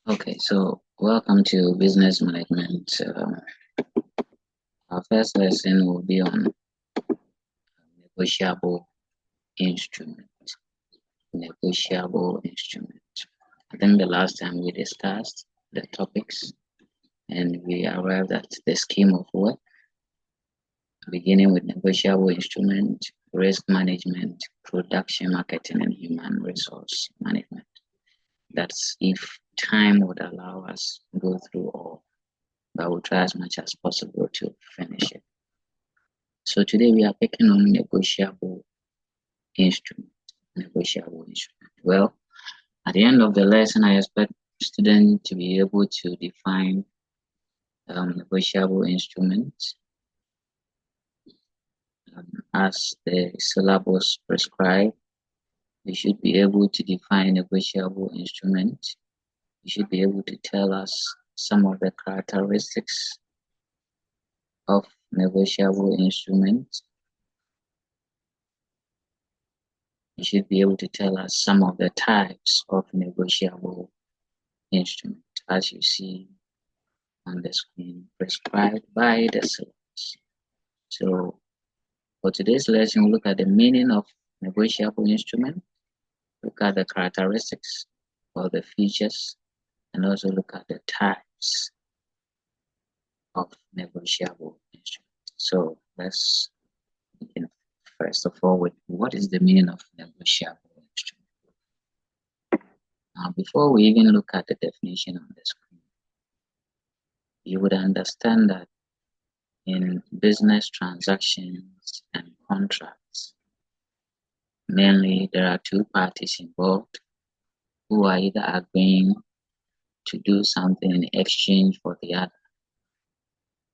Okay, so welcome to business management. Our first lesson will be on negotiable instrument. Negotiable instrument. I think the last time we discussed the topics and we arrived at the scheme of work, beginning with negotiable instrument, risk management, production marketing, and human resource management. That's if time would allow us to go through all, but we'll try as much as possible to finish it. So today we are picking on negotiable instrument. Negotiable instrument. Well, at the end of the lesson, I expect students to be able to define negotiable instruments as the syllabus prescribe. You should be able to define negotiable instruments. You should be able to tell us some of the characteristics of negotiable instruments. You should be able to tell us some of the types of negotiable instruments, as you see on the screen, prescribed by the syllabus. So for today's lesson, we'll look at the meaning of negotiable instrument, look at the characteristics or the features, and also look at the types of negotiable instruments. So let's begin first of all with what is the meaning of negotiable instrument. Now, before we even look at the definition on the screen, you would understand that in business transactions and contracts, mainly there are two parties involved who are either agreeing to do something in exchange for the other.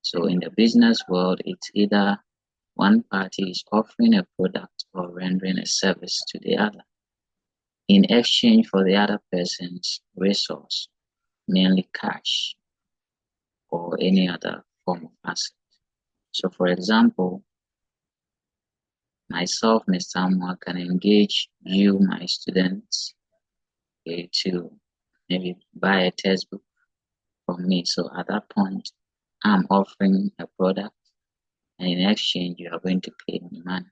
So in the business world, it's either one party is offering a product or rendering a service to the other in exchange for the other person's resource, mainly cash or any other form of asset. So for example, myself, Mr. Amwa, can engage you, my students, to maybe buy a textbook from me. So at that point, I'm offering a product, and in exchange, you are going to pay me money.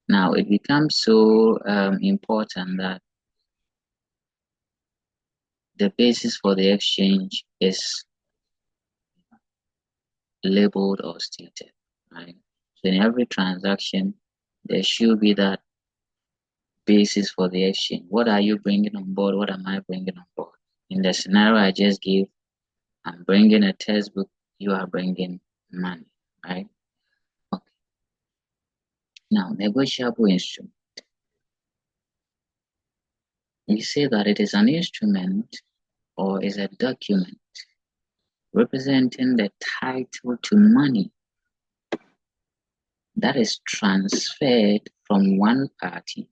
Now, it becomes so important that the basis for the exchange is labeled or stated, right? So in every transaction, there should be that basis for the exchange. What are you bringing on board? What am I bringing on board? In the scenario I just gave, I'm bringing a textbook, you are bringing money, right? Okay. Now, negotiable instrument. We say that it is an instrument or is a document representing the title to money that is transferred from one party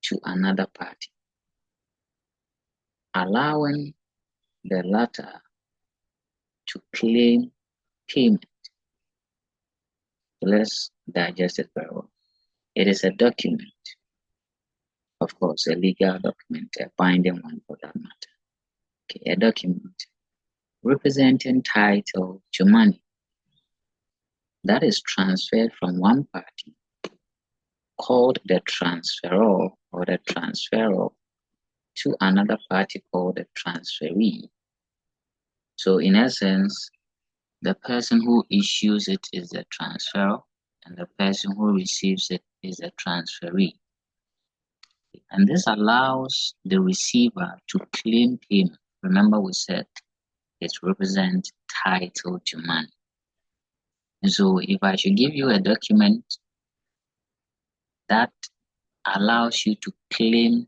to another party, allowing the latter to claim payment. Let's digest it very well. It is a document, of course, a legal document, a binding one for that matter. Okay, a document representing title to money that is transferred from one party, called the transferor or the transferor, to another party called the transferee. So in essence, the person who issues it is the transferor, and the person who receives it is the transferee. And this allows the receiver to claim payment. Remember, we said it represents title to money. And so if I should give you a document that allows you to claim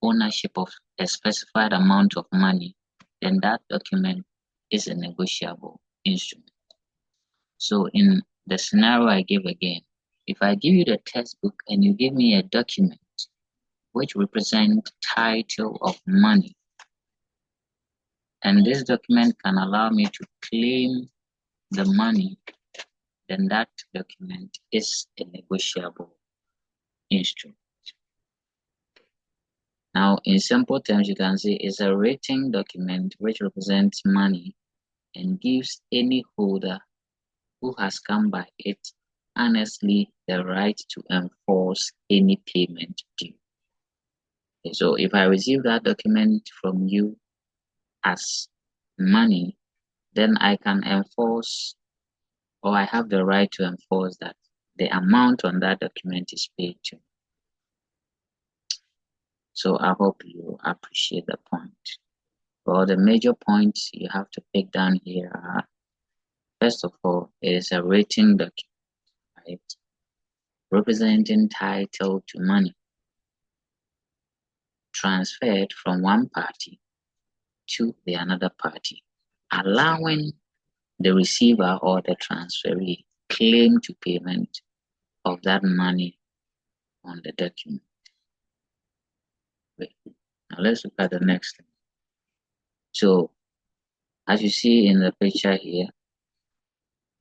ownership of a specified amount of money, then that document is a negotiable instrument. So in the scenario I gave again, if I give you the textbook and you give me a document which represents title of money, and this document can allow me to claim the money, then that document is a negotiable instrument. Now, in simple terms, you can say it's a written document which represents money and gives any holder who has come by it honestly the right to enforce any payment due. Okay, so if I receive that document from you as money, then I can enforce, or I have the right to enforce that the amount on that document is paid to. So I hope you appreciate the point. Well, the major points you have to pick down here are, first of all, it is a written document, right? Representing title to money transferred from one party to the another party, allowing the receiver or the transferee claim to payment of that money on the document. Wait, now let's look at the next thing. So, as you see in the picture here,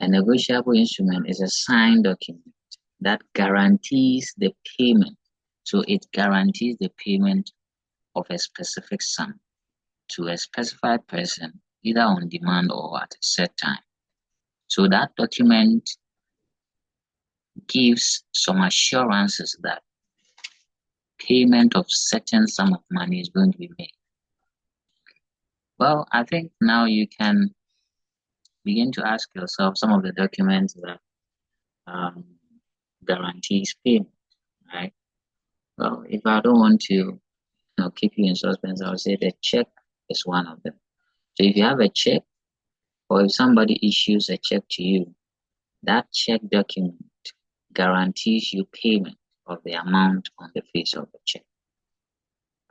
a negotiable instrument is a signed document that guarantees the payment. So it guarantees the payment of a specific sum to a specified person, either on demand or at a set time. So that document gives some assurances that payment of certain sum of money is going to be made. Well, I think now you can begin to ask yourself some of the documents that guarantees payment, right? Well, if I don't want to keep you in suspense, I would say the check is one of them. So if you have a check, or if somebody issues a check to you, that check document guarantees you payment of the amount on the face of the check,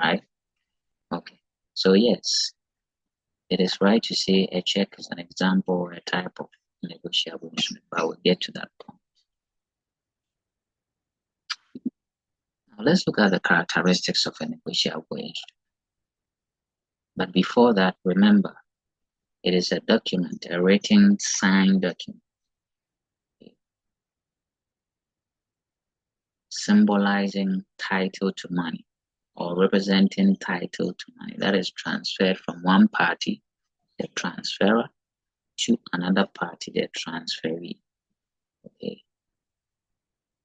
right? Okay, so yes, it is right to say a check is an example or a type of negotiable instrument, but we'll get to that point. Now let's look at the characteristics of a negotiable instrument. But before that, remember, it is a document, a written, signed document, symbolizing title to money or representing title to money that is transferred from one party, the transferor, to another party, the transferee. Okay.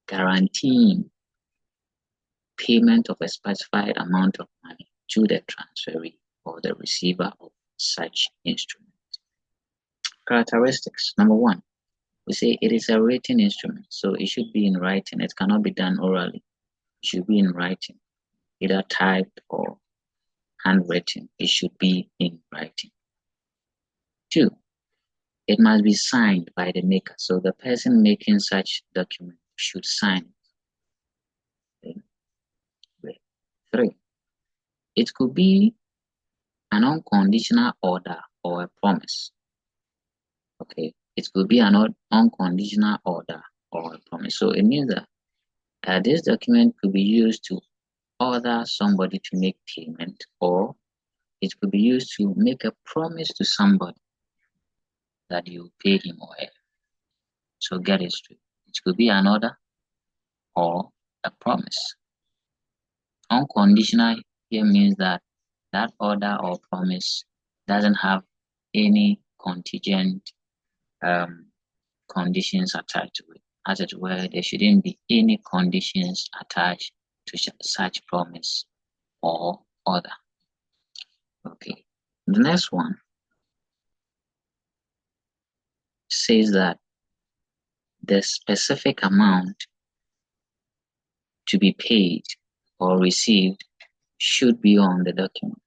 Guaranteeing payment of a specified amount of money to the transferee or the receiver of such instrument. Characteristics. Number one, we say it is a written instrument, so it should be in writing. It cannot be done orally. It should be in writing, either typed or handwritten. It should be in writing. Two, it must be signed by the maker. So the person making such document should sign it. Okay. Three, it could be an unconditional order or a promise. Okay, it could be an unconditional order or a promise. So it means that this document could be used to order somebody to make payment, or it could be used to make a promise to somebody that you pay him or her. So get it straight. It could be an order or a promise. Unconditional here means that that order or promise doesn't have any contingent conditions attached to it. As it were, there shouldn't be any conditions attached to such promise or order. Okay. The next one says that the specific amount to be paid or received should be on the document.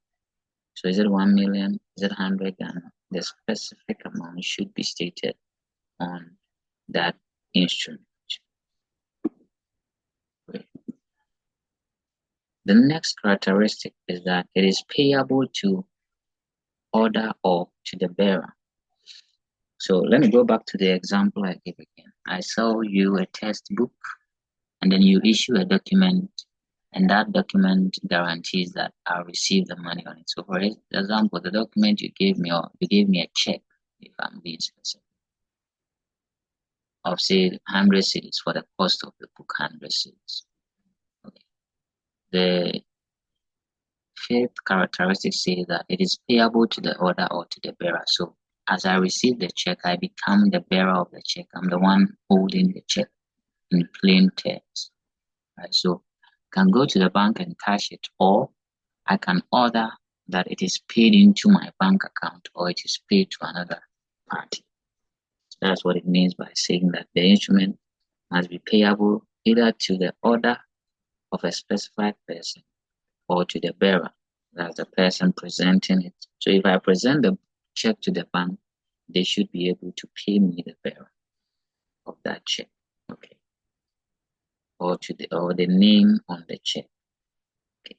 So is it 1 million? Is it 100? And the specific amount should be stated on that instrument. The next characteristic is that it is payable to order or to the bearer. So let me go back to the example I gave again. I sell you a textbook and then you issue a document, and that document guarantees that I'll receive the money on it. So for example, the document you gave me, or you gave me a check, if I'm being specific, of say 100 cedis for the cost of the book, 100 cedis. Okay. fifth characteristic says that it is payable to the order or to the bearer. So as I receive the check, I become the bearer of the check. I'm the one holding the check in plain terms. Right? So I can go to the bank and cash it, or I can order that it is paid into my bank account or it is paid to another party. So that's what it means by saying that the instrument must be payable either to the order of a specified person or to the bearer, that's the person presenting it. So if I present the check to the bank, they should be able to pay me the bearer of that check, okay, or the name on the check. Okay.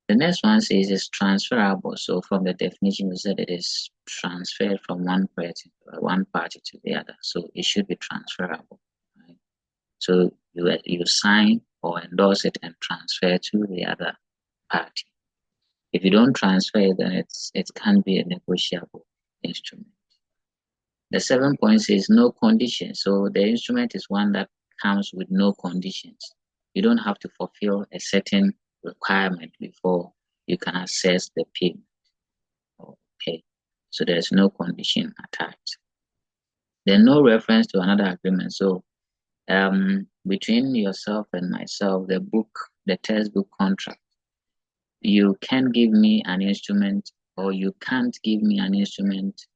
The next one says it's transferable. So from the definition, we said it is transferred from one party to the other. So it should be transferable. Right? So you sign or endorse it and transfer to the other party. If you don't transfer it, then it can't be a negotiable instrument. The 7 point says no conditions. So the instrument is one that comes with no conditions. You don't have to fulfill a certain requirement before you can access the payment or pay. So there's no condition attached. There's no reference to another agreement. So between yourself and myself, the textbook contract, you can give me an instrument or you can't give me an instrument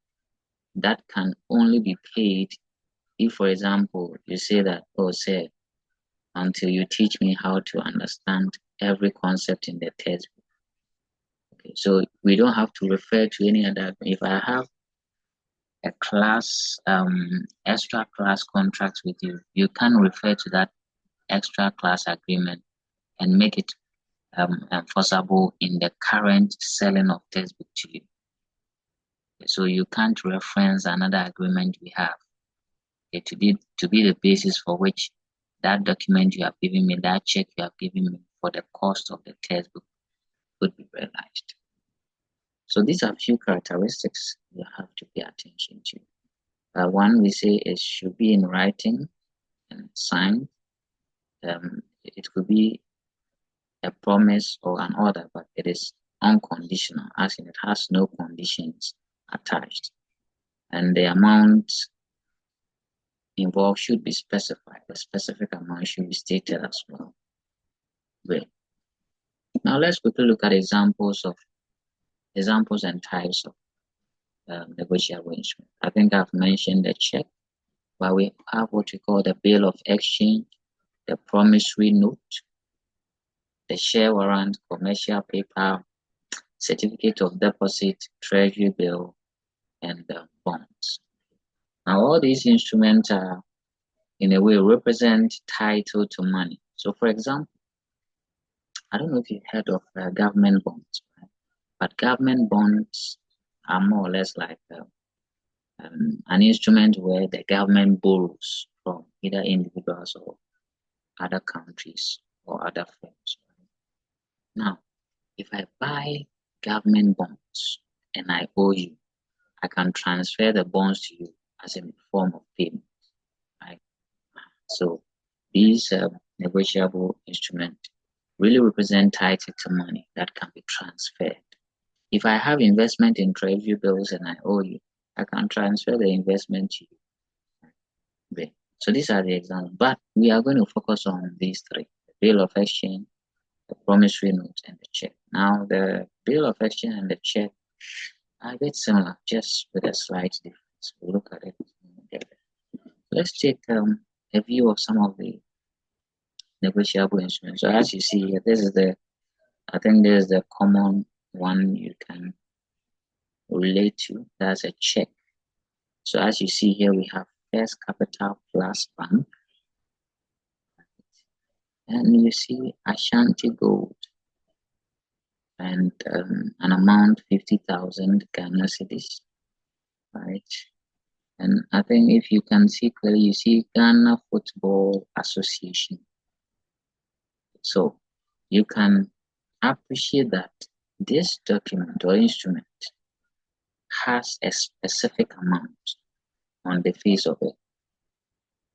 that can only be paid if, for example, you say that, oh, say, until you teach me how to understand every concept in the textbook. Okay, so we don't have to refer to any other. If I have a class, extra class contract with you, you can refer to that extra class agreement and make it enforceable in the current selling of textbook to you. So you can't reference another agreement we have to be the basis for which that document you have given me, that check you have given me for the cost of the textbook would be realized. So these are few characteristics you have to pay attention to. One, we say it should be in writing and signed. It could be a promise or an order, but it is unconditional, as in it has no conditions attached. And the amount involved should be specified. The specific amount should be stated as well. Great. Now let's quickly look at examples and types of negotiable instruments. I think I've mentioned the check, but we have what we call the bill of exchange, the promissory note, the share warrant, commercial paper, certificate of deposit, treasury bill, and bonds. Now all these instruments are, in a way, represent title to money. So for example, I don't know if you've heard of government bonds, right? But government bonds are more or less like an instrument where the government borrows from either individuals or other countries or other firms. Right? Now, if I buy government bonds and I owe you, I can transfer the bonds to you as a form of payment. Right? So these negotiable instruments really represent title to money that can be transferred. If I have investment in treasury bills and I owe you, I can transfer the investment to you. Okay. So these are the examples, but we are going to focus on these three: the bill of exchange, the promissory note, and the check. Now, the bill of exchange and the check are a bit similar, just with a slight difference. We'll look at it. Let's take a view of some of the negotiable instruments. So as you see here, I think this is the common one you can relate to. That's a check. So as you see here, we have First Capital Plus Bank, and you see Ashanti Gold, and an amount 50,000 Ghana cedis, right? And I think if you can see clearly, you see Ghana Football Association. So you can appreciate that this document or instrument has a specific amount on the face of it,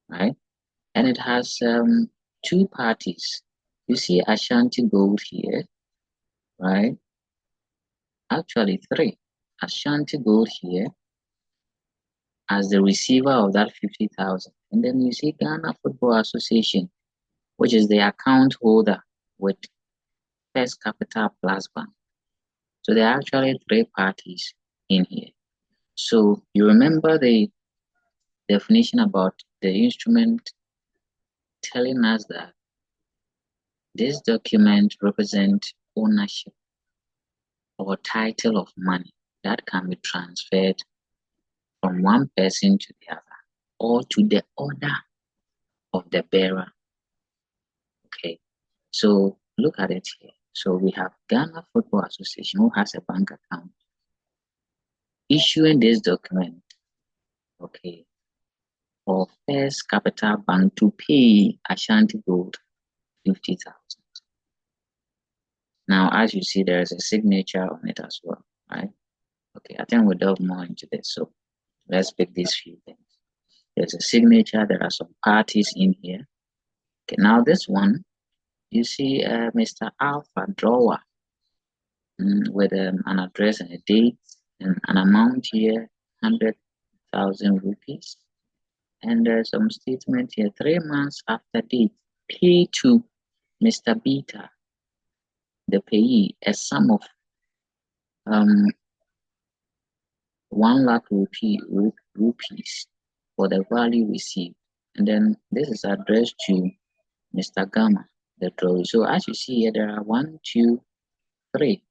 right? And it has two parties. You see Ashanti Gold here, right? Actually, three. Ashanti Gold here as the receiver of that 50,000. And then you see Ghana Football Association, which is the account holder with First Capital Plus Bank. So there are actually three parties in here. So you remember the definition about the instrument telling us that this document represents ownership or title of money that can be transferred from one person to the other or to the order of the bearer. Okay, so look at it here. So we have Ghana Football Association who has a bank account issuing this document, okay, for First Capital Bank to pay Ashanti Gold 50,000. Now, as you see, there is a signature on it as well, right? Okay, I think we'll delve more into this. So let's pick these few things. There's a signature. There are some parties in here. Okay, now this one, you see Mr. Alpha Drawer with an address and a date and an amount here, 100,000 rupees. And there's some statement here, 3 months after date, pay to Mr. Beta, the payee, a sum of 1 lakh rupees for the value received. And then this is addressed to Mr. Gamma, the drawee. So as you see here, there are three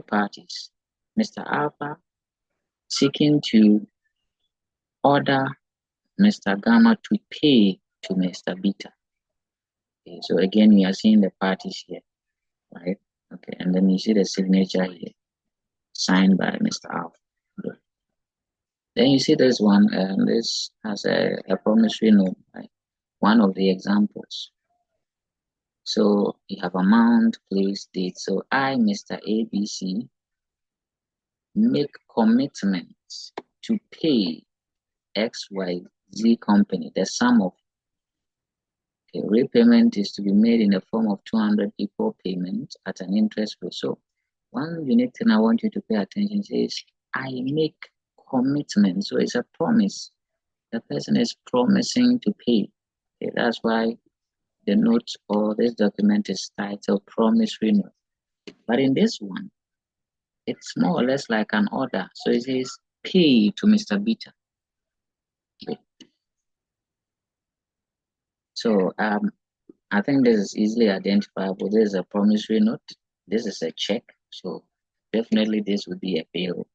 parties. Mr. Alpha seeking to order Mr. Gamma to pay to Mr. Beta. Okay, so again, we are seeing the parties here, right? Okay, and then you see the signature here, signed by Mr. Alpha. Good. Then you see this one, and this has a promissory note, right? One of the examples. So you have amount, place, date. So I, Mr. ABC, make commitments to pay XYZ company the sum of repayment is to be made in the form of 200 equal payments at an interest rate. So one unique thing I want you to pay attention to is I make commitment. So it's a promise. The person is promising to pay. Okay, that's why the note or this document is titled promissory note. But in this one, it's more or less like an order. So it says pay to Mr. Beta. Okay. So I think this is easily identifiable. This is a promissory note. This is a check. So definitely this would be a bill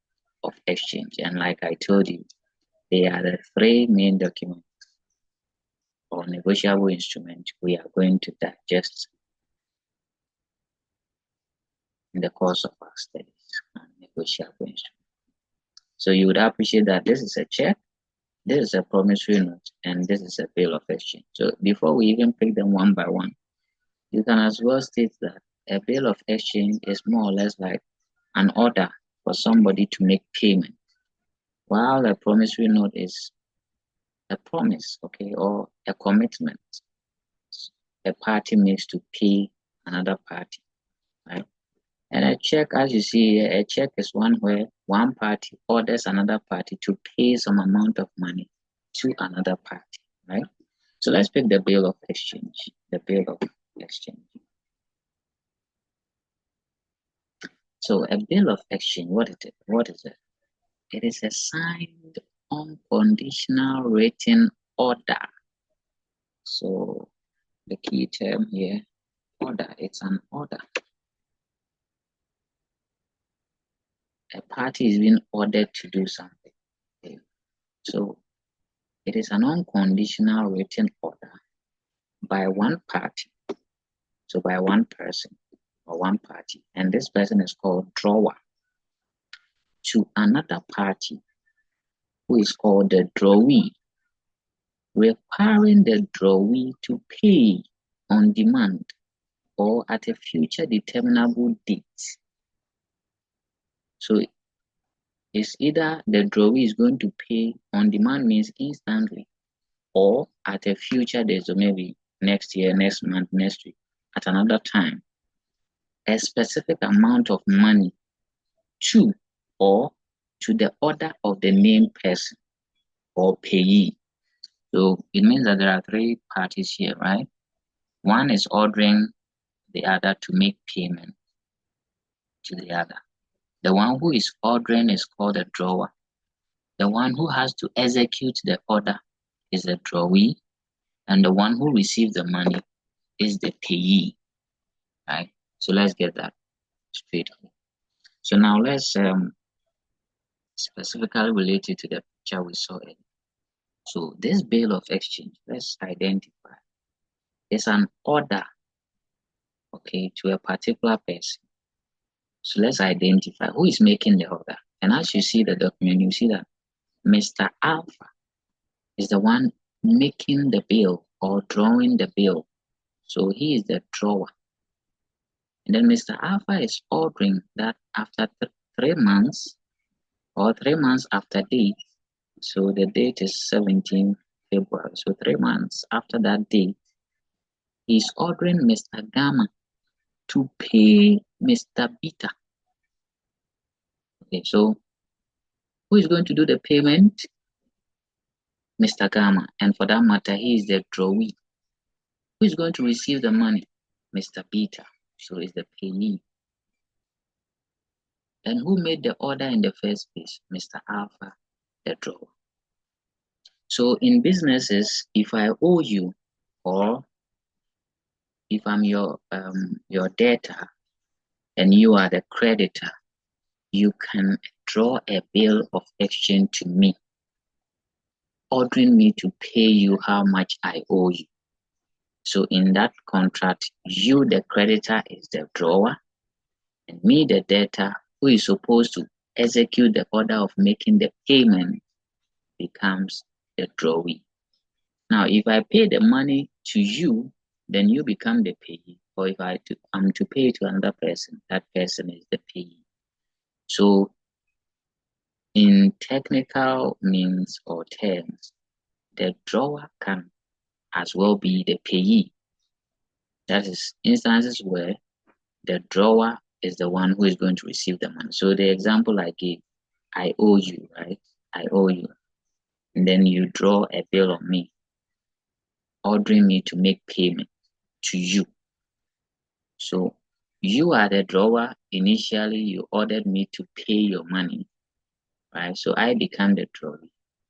of exchange. And like I told you, they are the three main documents or negotiable instrument we are going to digest in the course of our studies on negotiable instrument. So you would appreciate that this is a check, this is a promissory note, and this is a bill of exchange. So before we even pick them one by one, you can as well state that a bill of exchange is more or less like an order for somebody to make payment, while a promissory note is a promise, okay, or a commitment a party makes to pay another party, right? And a check, as you see here, a check is one where one party orders another party to pay some amount of money to another party, right? So let's pick the bill of exchange. The bill of exchange. So a bill of exchange, what is it? What is it? It is a signed unconditional written order. So the key term here, order, it's an order. A party is being ordered to do something. Okay. So it is an unconditional written order by one party, so by one person or one party, and this person is called drawer, to another party who is called the drawee, requiring the drawee to pay on demand or at a future determinable date. So it's either the drawee is going to pay on demand, means instantly, or at a future date, so maybe next year, next month, next week, at another time, a specific amount of money to or to the order of the named person or payee. So it means that there are three parties here, right? One is ordering the other to make payment to the other. The one who is ordering is called a drawer. The one who has to execute the order is the drawee, and the one who receives the money is the payee, right? So let's get that straight. So now let's specifically relate it to the picture we saw earlier. So this bill of exchange, let's identify. It's an order, okay, to a particular person. So let's identify who is making the order. And as you see the document, you see that Mr. Alpha is the one making the bill or drawing the bill. So he is the drawer. And then Mr. Alpha is ordering that after 3 months or 3 months after date, so the date is 17 February. So 3 months after that date, he's ordering Mr. Gamma to pay Mr. Beta. Okay, so who is going to do the payment? Mr. Gamma. And for that matter, he is the drawee. Who is going to receive the money? Mr. Beta. So is the payee. And who made the order in the first place? Mr. Alpha, the drawer. So in businesses, if I owe you, or if I'm your debtor and you are the creditor, you can draw a bill of exchange to me, ordering me to pay you how much I owe you. So in that contract, you, the creditor, is the drawer, and me, the debtor, who is supposed to execute the order of making the payment, becomes the drawee. Now, if I pay the money to you, then you become the payee. Or if I'm to pay to another person, that person is the payee. So in technical means or terms, the drawer can as well be the payee. That is instances where the drawer is the one who is going to receive the money. So the example I gave, I owe you, right? I owe you. And then you draw a bill on me, ordering me to make payment to you. So you are the drawer. Initially, you ordered me to pay your money, right? So I become the drawer.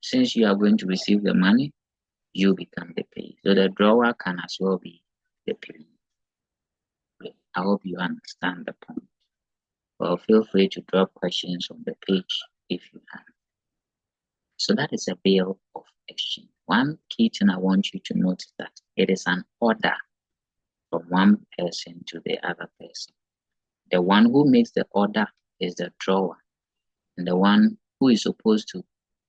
Since you are going to receive the money, you become the payee. So the drawer can as well be the payee. I hope you understand the point. Well, feel free to drop questions on the page if you have. So that is a bill of exchange. One key thing I want you to note is that it is an order from one person to the other person. The one who makes the order is the drawer, and the one who is supposed to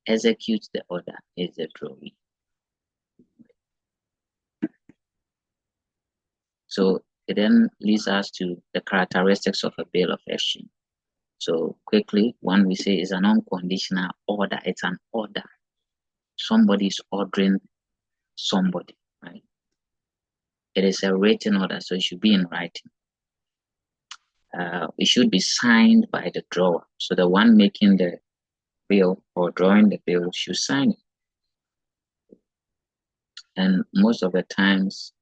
execute the order is the drawee. So it then leads us to the characteristics of a bill of exchange. So quickly, one we say is an unconditional order. It's an order. Somebody is ordering somebody, right? It is a written order, so it should be in writing. It should be signed by the drawer. So the one making the bill or drawing the bill should sign it. And most of the times,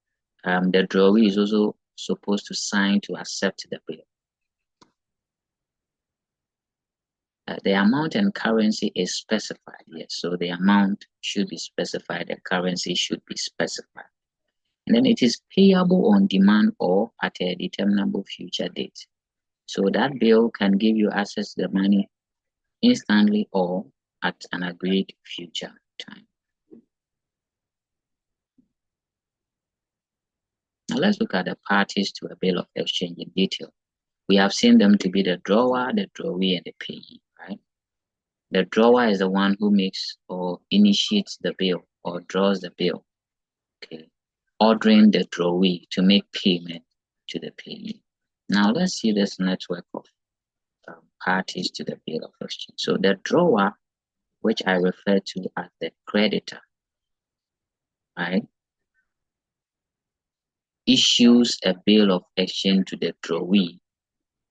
the drawee is also supposed to sign to accept the bill. The amount and currency is specified, yes. So the amount should be specified, the currency should be specified. And then it is payable on demand or at a determinable future date. So that bill can give you access to the money instantly or at an agreed future time. Now let's look at the parties to a bill of exchange in detail. We have seen them to be the drawer, the drawee, and the payee, right? The drawer is the one who makes or initiates the bill or draws the bill, okay, ordering the drawee to make payment to the payee. Now let's see this network of parties to the bill of exchange. So the drawer, which I refer to as the creditor, right, issues a bill of exchange to the drawee,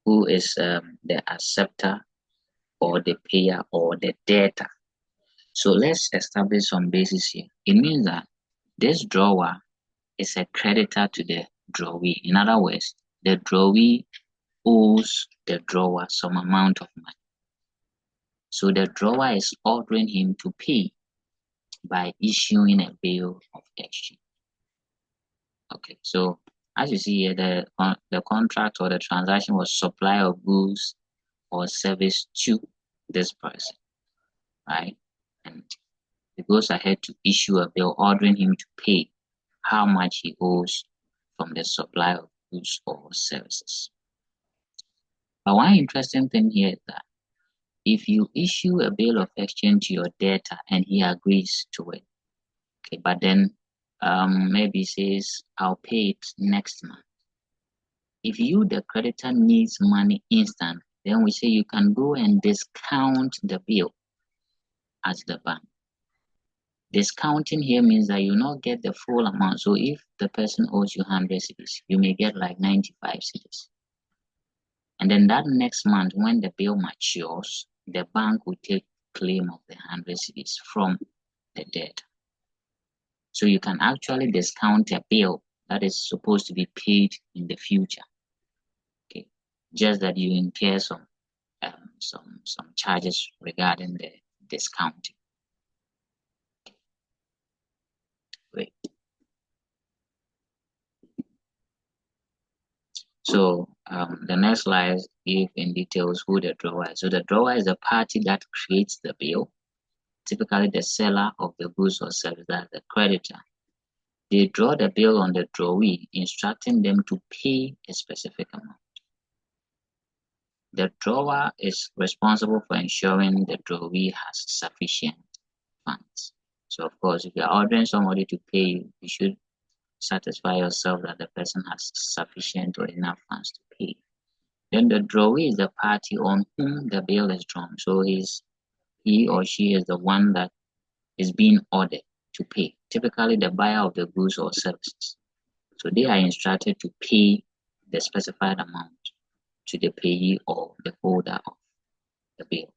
who is the acceptor or the payer or the debtor. So let's establish some basis here. It means that this drawer is a creditor to the drawee. In other words, the drawee owes the drawer some amount of money. So the drawer is ordering him to pay by issuing a bill of exchange. Okay, so as you see here, the contract or the transaction was supply of goods or service to this person, right? And he goes ahead to issue a bill ordering him to pay how much he owes from the supply of goods or services. But one interesting thing here is that if you issue a bill of exchange to your debtor and he agrees to it, okay, but then maybe says, I'll pay it next month. If you, the creditor, needs money instant, then we say you can go and discount the bill at the bank. Discounting here means that you not get the full amount. So if the person owes you 100 cedis, you may get like 95 cedis. And then that next month, when the bill matures, the bank will take claim of the 100 cedis from the debt. So you can actually discount a bill that is supposed to be paid in the future. Okay, just that you incur some charges regarding the discounting. Great. So the next slide gives in details who the drawer is. So the drawer is the party that creates the bill, typically the seller of the goods or service, that's the creditor. They draw the bill on the drawee, instructing them to pay a specific amount. The drawer is responsible for ensuring the drawee has sufficient funds. So of course, if you're ordering somebody to pay, you should satisfy yourself that the person has sufficient or enough funds to pay. Then the drawee is the party on whom the bill is drawn. So he or she is the one that is being ordered to pay, typically the buyer of the goods or services. So they are instructed to pay the specified amount to the payee or the holder of the bill.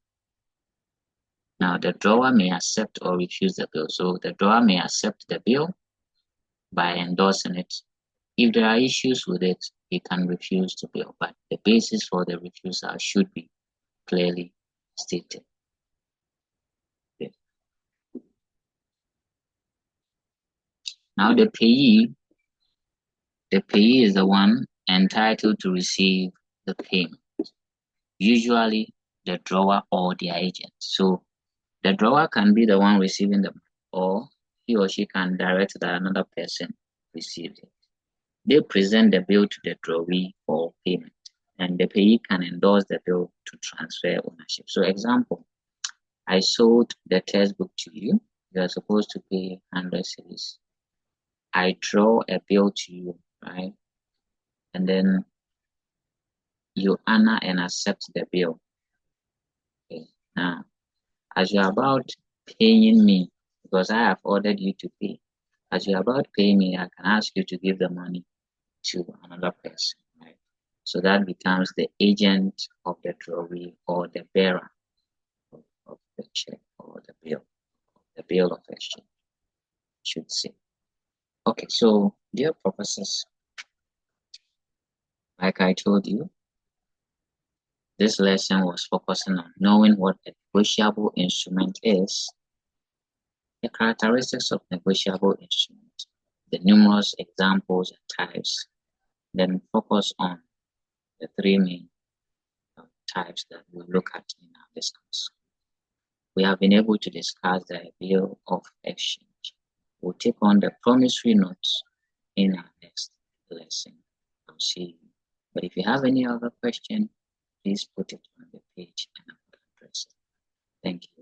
Now, the drawer may accept or refuse the bill. So the drawer may accept the bill by endorsing it. If there are issues with it, he can refuse the bill, but the basis for the refusal should be clearly stated. Okay. Now, the payee is the one entitled to receive the payment, usually the drawer or their agent. So the drawer can be the one receiving the money, or he or she can direct that another person receives it. They present the bill to the drawee for payment, and the payee can endorse the bill to transfer ownership. So example, I sold the textbook to you. You are supposed to pay 100 cedis. I draw a bill to you, right? And then you honor and accept the bill. Okay. Now, as you're about paying me, because I have ordered you to pay, as you're about paying me, I can ask you to give the money to another person, right? So that becomes the agent of the drawee or the bearer of the check or the bill of exchange, should say. Okay, so dear professors, like I told you, this lesson was focusing on knowing what a negotiable instrument is, the characteristics of negotiable instruments, the numerous examples and types, then focus on the three main types that we'll look at in our discourse. We have been able to discuss the bill of exchange. We'll take on the promissory notes in our next lesson. I'll see you. But if you have any other question, please put it on the page and I will address it. Thank you.